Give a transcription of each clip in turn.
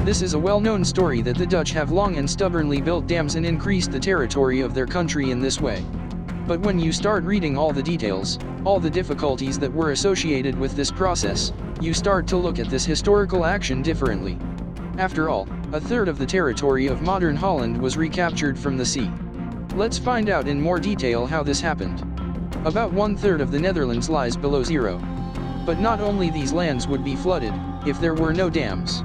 This is a well-known story that the Dutch have long and stubbornly built dams and increased the territory of their country in this way. But when you start reading all the details, all the difficulties that were associated with this process, you start to look at this historical action differently. After all, a third of the territory of modern Holland was recaptured from the sea. Let's find out in more detail how this happened. About 1/3 of the Netherlands lies below zero. But not only these lands would be flooded, if there were no dams.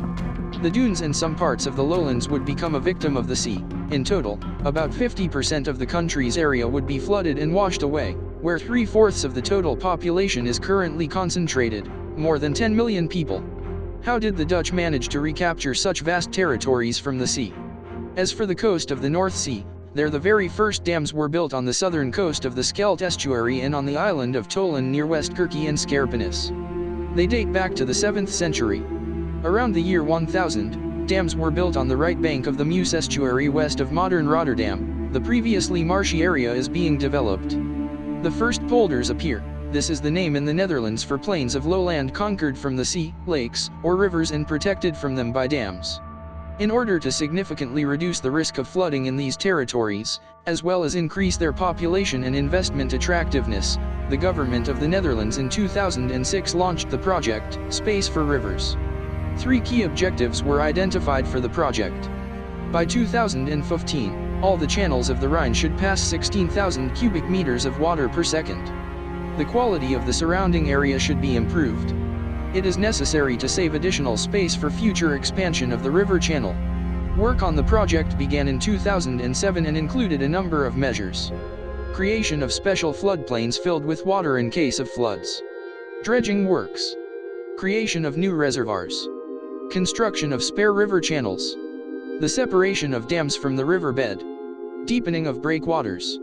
The dunes and some parts of the lowlands would become a victim of the sea. In total, about 50% of the country's area would be flooded and washed away, where 3/4 of the total population is currently concentrated, more than 10 million people. How did the Dutch manage to recapture such vast territories from the sea? As for the coast of the North Sea, there the very first dams were built on the southern coast of the Scheldt estuary and on the island of Tolen near West Kirkie and Skerpenis. They date back to the 7th century. Around the year 1000, dams were built on the right bank of the Meuse estuary west of modern Rotterdam. The previously marshy area is being developed. The first polders appear. This is the name in the Netherlands for plains of lowland conquered from the sea, lakes, or rivers and protected from them by dams. In order to significantly reduce the risk of flooding in these territories, as well as increase their population and investment attractiveness, the government of the Netherlands in 2006 launched the project, Space for Rivers. 3 key objectives were identified for the project. By 2015, all the channels of the Rhine should pass 16,000 cubic meters of water per second. The quality of the surrounding area should be improved. It is necessary to save additional space for future expansion of the river channel. Work on the project began in 2007 and included a number of measures. Creation of special floodplains filled with water in case of floods. Dredging works. Creation of new reservoirs. Construction of spare river channels. The separation of dams from the riverbed. Deepening of breakwaters.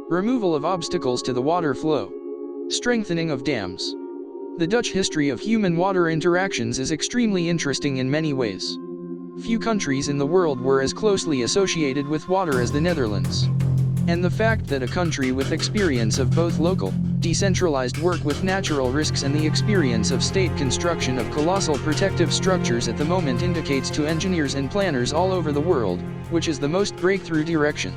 Removal of obstacles to the water flow. Strengthening of dams. The Dutch history of human-water interactions is extremely interesting in many ways. Few countries in the world were as closely associated with water as the Netherlands. And the fact that a country with experience of both local, decentralized work with natural risks and the experience of state construction of colossal protective structures at the moment indicates to engineers and planners all over the world, which is the most breakthrough direction.